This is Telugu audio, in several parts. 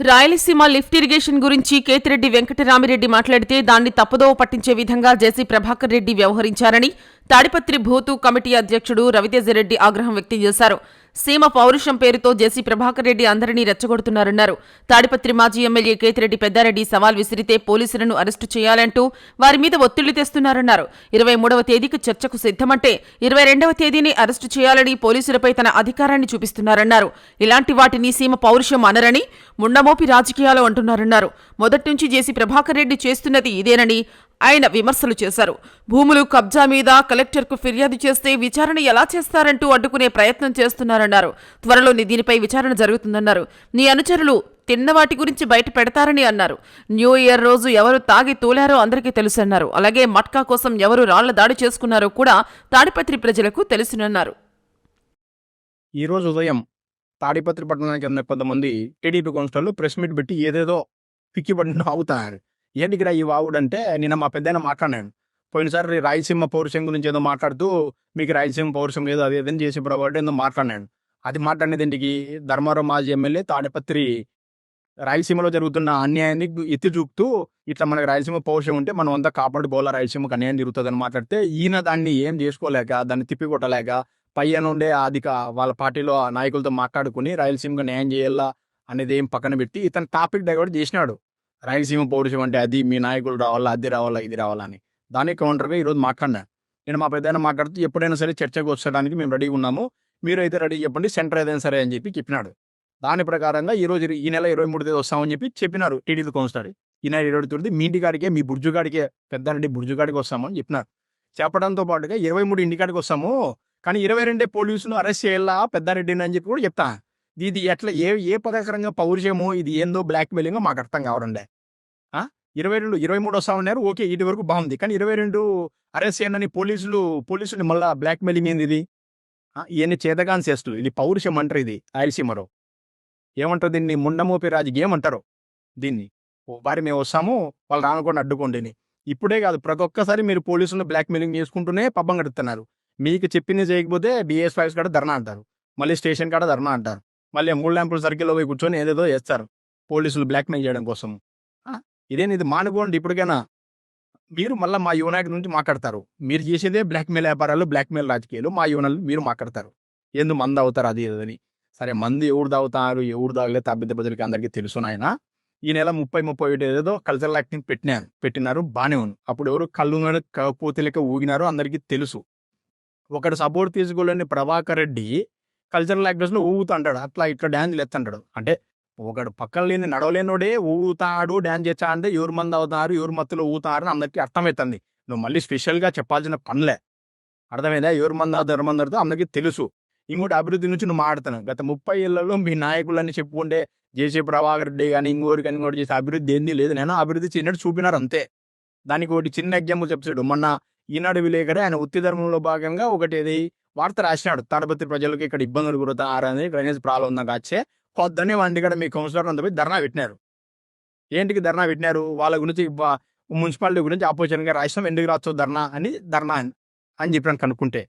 రాయలసీమ లిఫ్ట్ ఇరిగేషన్ గురించి కేతిరెడ్డి వెంకటరామిరెడ్డి మాట్లాడితే దాన్ని తప్పుదోవ పట్టించే విధంగా జేసీ ప్రభాకర్ రెడ్డి వ్యవహరించారని తాడిపత్రి భూతు కమిటీ అధ్యక్షుడు రవితేజరెడ్డి ఆగ్రహం వ్యక్తం చేశారు. సీమ పౌరుషం పేరుతో జేసీ ప్రభాకర్ రెడ్డి అందరినీ రెచ్చగొడుతున్నారన్నారు. తాడిపత్రి మాజీ ఎమ్మెల్యే కేతిరెడ్డి పెద్దారెడ్డి సవాల్ విసిరితే పోలీసులను అరెస్టు చేయాలంటూ వారి మీద ఒత్తిళ్లు తెస్తున్నారన్నారు. 23వ తేదీకి చర్చకు సిద్ధమంటే 22వ తేదీని అరెస్టు చేయాలని పోలీసులపై తన అధికారాన్ని చూపిస్తున్నారన్నారు. ఇలాంటి వాటిని సీమ పౌరుషం అనరని ముండమోపి రాజకీయాలు అంటున్నారన్నారు. మొదట్నుంచి జేసీ ప్రభాకర్ రెడ్డి చేస్తున్నది ఇదేనని ఆయన విమర్శలు చేశారు. భూములు కబ్జా మీద కలెక్టర్కు ఫిర్యాదు చేస్తే విచారణ ఎలా చేస్తారంటూ అడ్డుకునే ప్రయత్నం చేస్తున్నారన్నారు. త్వరలోని దీనిపై విచారణ జరుగుతుందన్నారు. నీ అనుచరులు తిన్నవాటి గురించి బయట పెడతారని అన్నారు. న్యూ ఇయర్ రోజు ఎవరు తాగి తూలారో అందరికీ తెలుసన్నారు. అలాగే మట్కా కోసం ఎవరు రాళ్ల దాడి చేసుకున్నారో కూడా తాడిపత్రి ప్రజలకు తెలుసునన్నారు. ఈ రోజు ఉదయం తాడిపత్రి పట్టణానికి చెందిన కొంతమంది టీడీపీ కౌన్సిలర్లు ప్రెస్ మీట్ పెట్టి ఏదేదో పిక్కిపడిన అవుతారు. ఏంటికిరా ఈ వావుడంటే నిన్న మా పెద్దయిన మాట్లాడాను. పోయినసారి రాయలసీమ పౌరుషం గురించి ఏదో మాట్లాడుతూ మీకు రాయలసీమ పౌరుషం ఏదో అది ఏదని చేసి ప్రభావం ఏదో మాట్లాడాను. అది మాట్లాడినది ఇంటికి ధర్మారావు మాజీ ఎమ్మెల్యే తాడిపత్రి రాయలసీమలో జరుగుతున్న అన్యాయాన్ని ఎత్తి చూపుతూ ఇట్లా మనకు రాయలసీమ పౌరుషం ఉంటే మనం అంతా కాపాడుకోవాలా, రాయలసీమకు అన్యాయం జరుగుతుందని మాట్లాడితే ఈయన దాన్ని ఏం చేసుకోలేక దాన్ని తిప్పికొట్టలేక పైన ఉండే వాళ్ళ పార్టీలో నాయకులతో మాట్లాడుకుని రాయలసీమకు న్యాయం చేయాలా అనేది ఏం పక్కన పెట్టి ఇతను టాపిక్ డైవర్ట్ చేసినాడు. రాయలసీమ పౌరుషం అంటే అది మీ నాయకులు రావాలా, అది రావాలా, ఇది రావాలా అని. దానికి కౌంటర్గా ఈరోజు మాట్లాడినా. నేను మా పెద్దయినా మాట్లాడుతూ ఎప్పుడైనా సరే చర్చకు వచ్చడానికి మేము రెడీగా ఉన్నాము, మీరు అయితే రెడీ చెప్పండి, సెంటర్ ఏదైనా సరే అని చెప్పినాడు. దాని ప్రకారంగా ఈరోజు ఈ నెల 23 వస్తామని చెప్పినారు టీడీపీ కౌన్సిలర్. ఈ నెల 23 మీ ఇంటికాడికే, మీ బుర్జుగాడికే, పెద్దారెడ్డి బుర్జుగాడికి వస్తామని చెప్పినారు. చెప్పడంతో పాటుగా 23 ఇంటికాడికి వస్తాము, కానీ 22 పోలీసులు అరెస్ట్ చేయాలా పెద్దారెడ్డిని అని చెప్పి కూడా చెప్తా. ఇది ఎట్లా ఏ ప్రకారంగా పౌరుషమో ఇది ఏందో బ్లాక్ మెయిలింగ్ మాకు అర్థం కావడంలే. 22 23 వస్తా ఉన్నారు, ఓకే, ఇటు వరకు బాగుంది. కానీ 22 అరెస్ట్ చేయండి పోలీసులు మళ్ళీ బ్లాక్ మెయిలింగ్ ఏంది ఇది? ఇవన్నీ చేతగాని చేస్తూ ఇది పౌరుషం అంటారు. ఇది రాయలసీమలో ఏమంటారు దీన్ని? ముండమోపి రాజకీయం అంటారు దీన్ని. ఓ బారి మేము వస్తాము, వాళ్ళు రానుకోండి అడ్డుకోండి. ఇప్పుడే కాదు, ప్రతి ఒక్కసారి మీరు పోలీసులను బ్లాక్ మెయిలింగ్ చేసుకుంటూనే పబ్బం గడుపుతున్నారు. మీకు చెప్పింది చేయకపోతే డిఎస్5 కాడ ధర్నా అంటారు, మళ్ళీ స్టేషన్ కాడ ధర్నా అంటారు, మళ్ళీ 3 ల్యాంపుల సర్కిల్లో పోయి కూర్చొని ఏదేదో చేస్తారు పోలీసులు బ్లాక్మెయిల్ చేయడం కోసం. ఇది మానుకోండి ఇప్పటికైనా. మీరు మళ్ళీ మా యువనాయకుడి నుంచి మాట్లాడతారు. మీరు చేసేదే బ్లాక్మెయిల్ వ్యాపారాలు, బ్లాక్మెయిల్ రాజకీయాలు. మా యువనలు మీరు మాట్లాడతారు ఎందు మంది అవుతారు అది ఇదని. సరే, మంది ఎవరు తాగుతారు ఎవరు తాగలేదు తబ్బిద్ద ప్రజలకి అందరికీ తెలుసు నాయన. ఈ నెల 30-31 ఏదో కల్చరల్ యాక్టింగ్ పెట్టినారు, బాగానే ఉంది. అప్పుడు ఎవరు కళ్ళు పోతేలక ఊగినారో అందరికీ తెలుసు. ఒకడు సపోర్ట్ తీసుకోలేని ప్రభాకర్ రెడ్డి కల్చరల్ యాక్టర్స్ లో ఊగుతా అంటాడు, అట్లా ఇట్లా డ్యాన్స్లు ఎత్తంటాడు. అంటే ఒకడు పక్కన లేని నడవలేనోడే ఊగుతాడు డ్యాన్స్ చేస్తా అంటే ఎవరు మంది అవుతారు ఎవరు మత్తులో ఊగుతారు అని అందరికీ అర్థమవుతుంది. నువ్వు మళ్ళీ స్పెషల్గా చెప్పాల్సిన పనులే. అర్థమైందా? ఎవరు మంది అవుతారు మంది అవుతారు అందరికీ తెలుసు. ఇంకోటి అభివృద్ధి నుంచి నువ్వు మాట్లాడుతున్నావు. గత 30 ఏళ్లలో మీ నాయకులని చెప్పుకుంటే జేసీ ప్రభాకర్ రెడ్డి కానీ ఇంకోటి చేసే అభివృద్ధి ఏంది లేదు. నేను అభివృద్ధి చిన్నట్టు చూపినారు అంతే. దానికి ఒకటి చిన్న ఎగ్జాంపుల్ చెప్తాడు. మొన్న ఈనాడు విలేకరే ఆయన ఉత్తి ధర్మంలో భాగంగా ఒకటి వార్త రాసినాడు. తాడిపత్రి ప్రజలకు ఇక్కడ ఇబ్బందులు గురవుతారని, డ్రైనేజ్ ప్రాబ్లం ఉందా కాచే కొద్దని వాటి కూడా మీ కౌన్సిలర్ అంత పోయి ధర్నా పెట్టినారు. ఏంటికి ధర్నా పెట్టినారు? వాళ్ళ గురించి మున్సిపాలిటీ గురించి ఆపోజిషన్గా రాష్ట్రం ఎందుకు రావచ్చు ధర్నా అని చెప్పాను కనుక్కుంటే.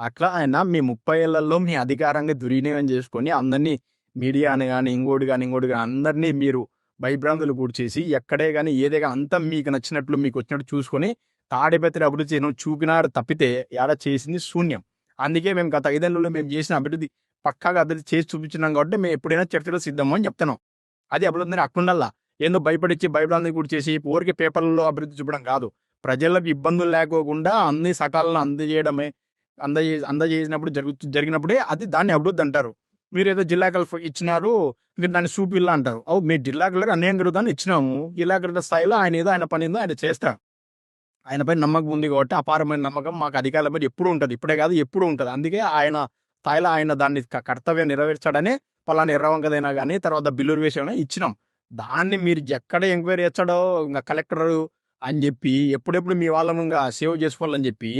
అట్లా ఆయన మీ 30 ఏళ్లలో మీ అధికారంగా దుర్వినియోగం చేసుకొని అందరినీ మీడియాని కానీ ఇంకోటి కానీ అందరినీ మీరు భయభ్రాంతులు కూడా చేసి ఎక్కడే కానీ ఏదే కానీ అంతా మీకు నచ్చినట్లు మీకు వచ్చినట్టు చూసుకొని తాడిపత్రి అభివృద్ధి చూపినారు తప్పితే ఏడ చేసింది శూన్యం. అందుకే మేము గత 5 ఏళ్లలో మేము చేసిన అభివృద్ధి పక్కాగా అభివృద్ధి చేసి చూపించినాం కాబట్టి మేము ఎప్పుడైనా చర్చలో సిద్ధము అని చెప్తున్నాం. అది అభివృద్ధిని అట్లుండల్లా ఏందో భయపడిచ్చి భయభ్రాంతి కూడా చేసి ఊరికి పేపర్లలో అభివృద్ధి చూపడం కాదు. ప్రజలకు ఇబ్బందులు లేకోకుండా అన్ని సకాలను అందజేసినప్పుడు జరిగినప్పుడే అది దాన్ని అభివృద్ధి అంటారు. మీరు ఏదో జిల్లా కలెక్టర్ ఇచ్చినారు, మీరు దాన్ని చూపిల్లా అంటారు. మీ జిల్లా కలెక్టర్ అన్యాయం జరుగుతుందని ఇచ్చినాము. జిల్లా కలెక్టర్ స్థాయిలో ఆయన పని ఏందో ఆయన చేస్తారు. ఆయనపై నమ్మకం ఉంది కాబట్టి అపారమైన నమ్మకం మాకు అధికారుల మీద ఎప్పుడు ఉంటుంది, ఇప్పుడే కాదు ఎప్పుడు ఉంటుంది. అందుకే ఆయన స్థాయిలో ఆయన దాన్ని కర్తవ్యం నెరవేర్చాడనే పలానా ఎర్రవంకదైనా కానీ తర్వాత బిల్లురు వేసేమైనా ఇచ్చినాం. దాన్ని మీరు ఎక్కడ ఎంక్వైరీ చేస్తాడో ఇంకా కలెక్టర్ అని చెప్పి ఎప్పుడెప్పుడు మీ వాళ్ళను ఇంకా సేవ్ చేసుకోవాలని చెప్పి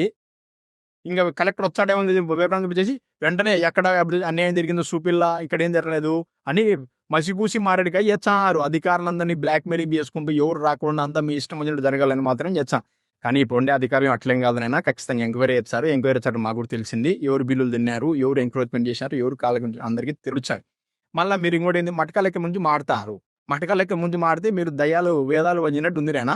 ఇంకా కలెక్టర్ వచ్చాడేమో విభ్రాంతి చేసి వెంటనే ఎక్కడ అన్యాయం జరిగిందో చూపిల్లా, ఇక్కడ ఏం జరగలేదు అని మసిపూసి మారేడుగా చేస్తారు. అధికారులందరినీ బ్లాక్ మెయిలింగ్ చేసుకుంటూ ఎవరు రాకుండా అంతా మీ ఇష్టం వచ్చినట్టు జరగాలని మాత్రం చేస్తాం. కానీ ఇప్పుడు ఉండే అధికారం అట్లేం కాదనైనా ఖచ్చితంగా ఎంక్వైరీ చేస్తారు. మాకు కూడా తెలిసింది ఎవరు బిల్లులు తిన్నారు, ఎవరు ఎంక్రోచ్మెంట్ చేశారు, ఎవరు కాళ్ళ అందరికీ తెలుచారు. మళ్ళీ మీరు ఇంకోటి ఏంది మటకాలకి నుంచి మాడతారు. మటక లెక్క ముందు మాడితే మీరు దయ్యాలు వేదాలు వంచినట్టు ఉంది రేనా.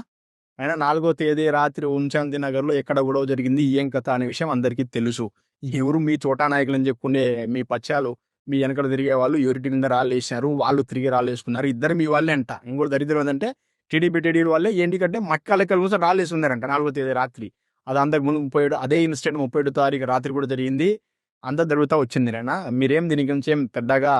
అయినా 4వ తేదీ రాత్రి ఉంశాంతి నగర్లో ఎక్కడ గొడవ జరిగింది, ఏం కథ అనే విషయం అందరికీ తెలుసు. ఎవరు మీ చోటా నాయకులని చెప్పుకునే మీ పచ్చాలు, మీ వెనకడ తిరిగే వాళ్ళు ఎవరి కింద రాళ్ళు వేసినారు, వాళ్ళు తిరిగి రాళ్ళు వేసుకున్నారు. ఇద్దరు మీ వాళ్ళే అంట. ఇంకోటి దరిద్రం ఏంటంటే టీడీపీ వాళ్ళే ఏంటికంటే మక్క లెక్కల కోసం రాళ్ళు వేసుకున్నారంట 4వ తేదీ రాత్రి. అది అంతకు ముందు 37 అదే ఇన్సిడెంట్ 37 తారీఖు రాత్రి కూడా జరిగింది. అంతా జరుగుతూ వచ్చింది రేనా. మీరేం దీని గురించి ఏం పెద్దగా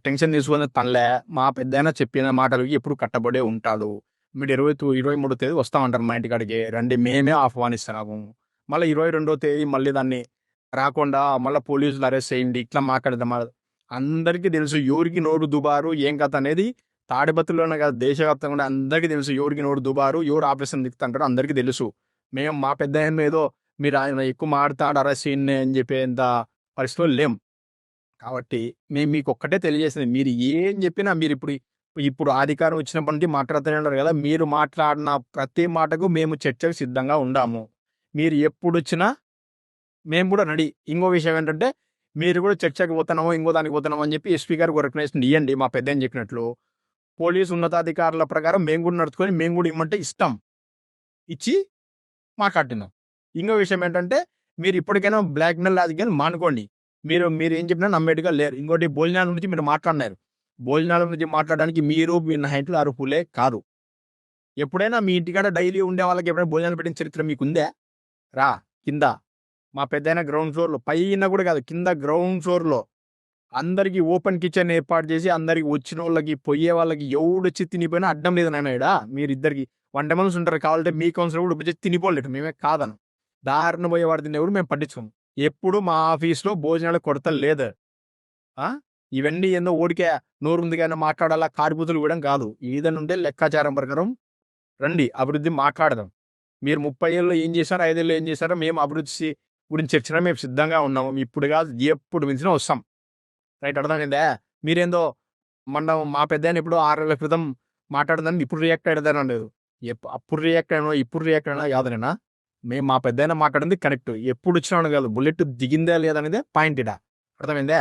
టెన్షన్ తీసుకునే తనలే. మా పెద్దయినా చెప్పిన మాటలకి ఎప్పుడు కట్టబడే ఉంటాడు. మీరు 23 తేదీ వస్తామంటారు మా ఇంటికాడికి రండి, మేమే ఆహ్వానిస్తున్నాము. మళ్ళీ 22వ తేదీ మళ్ళీ దాన్ని రాకుండా మళ్ళీ పోలీసులు అరెస్ట్ చేయండి, ఇట్లా మాట్లాడదాం. అందరికీ తెలుసు ఎవరికి నోరు దుబారు ఏం కథ అనేది. తాడిపత్రిలోనే కాదు దేశవ్యాప్తంగా కూడా అందరికీ తెలుసు ఎవరికి నోరు దుబారు, ఎవరు ఆపరేషన్ దిక్కుతుంటారో అందరికీ తెలుసు. మేము మా పెద్ద ఏదో మీరు ఆయన ఎక్కువ మాడతాడు అరెస్ట్ చేయండి అని చెప్పేంత పరిస్థితులు లేం. కాబట్టి మేము మీకు ఒక్కటే తెలియజేసింది, మీరు ఏం చెప్పినా మీరు ఇప్పుడు అధికారం వచ్చినప్పటి నుంచి మాట్లాడుతూనే ఉన్నారు కదా, మీరు మాట్లాడిన ప్రతి మాటకు మేము చర్చకు సిద్ధంగా ఉండాము. మీరు ఎప్పుడు వచ్చినా మేము కూడా రెడీ. ఇంకో విషయం ఏంటంటే మీరు కూడా చర్చకు పోతున్నామో ఇంకో దానికి పోతున్నామో అని చెప్పి ఎస్పీ గారికి రికగ్నైజేషన్ ఇవ్వండి. మా పెద్ద అని చెప్పినట్లు పోలీసు ఉన్నతాధికారుల ప్రకారం మేము కూడా నడుచుకొని మేము కూడా ఇమ్మంటే ఇస్తాం, ఇచ్చి మాట్లాడుతున్నాం. ఇంకో విషయం ఏంటంటే మీరు ఇప్పటికైనా బ్లాక్ మెయిల్ రాజకీయాలు మానుకోండి. మీరు ఏం చెప్పినా నమ్మేట్టుగా లేరు. ఇంకోటి భోజనాల గురించి మీరు మాట్లాడినారు. భోజనాల గురించి మాట్లాడడానికి మీరు మీ నైట్లు అర్హులే కాదు. ఎప్పుడైనా మీ ఇంటికాడ డైలీ ఉండే వాళ్ళకి ఎప్పుడైనా భోజనాలు పెట్టిన చరిత్ర మీకుందే? రా కింద మా పెద్దయిన గ్రౌండ్ ఫ్లోర్లో, పైన కూడా కాదు కింద గ్రౌండ్ ఫ్లోర్లో అందరికి ఓపెన్ కిచెన్ ఏర్పాటు చేసి అందరికి వచ్చిన వాళ్ళకి పోయే వాళ్ళకి ఎవడొచ్చి తినిపోయినా అడ్డం లేదు నాయన. ఇక్కడ మీరిద్దరికి 100 మంది ఉంటారు, కావాలంటే మీ కౌన్సిలర్ కూడా వచ్చి తినిపోలేదు, మేమే కాదను. దారిన పోయేవాడు తినేవాడు మేము పట్టించుకోము. ఎప్పుడు మా ఆఫీస్లో భోజనాలు కొరత లేదు. ఇవన్నీ ఏందో ఓడికే నోరు ఉంది కానీ మాట్లాడాలా కారిపూతులు ఇవ్వడం కాదు. ఏదైనా ఉంటే లెక్కాచారం ప్రకారం రండి, అభివృద్ధి మాట్లాడదాం. మీరు 30 ఏళ్ళు ఏం చేశారో 5 ఏళ్ళు ఏం చేశారో మేము అభివృద్ధి గురించి చర్చన మేము సిద్ధంగా ఉన్నాము. ఇప్పుడు కాదు ఎప్పుడు మించినా వస్తాం. రైట్, అర్థమైందా? మీరేందో మా పెద్ద ఎప్పుడు 6 ఏళ్ల క్రితం మాట్లాడదని ఇప్పుడు రియాక్ట్ అయ్యేదని లేదు. అప్పుడు రియాక్ట్ అయినా ఇప్పుడు రియాక్ట్ అయినా కాదనేనా. మేము మా పెద్ద మాట్లాడింది కరెక్ట్. ఎప్పుడు వచ్చినా కాదు, బుల్లెట్ దిగిందా లేదనేదే పాయింట్ ఇడా. అర్థమైందా?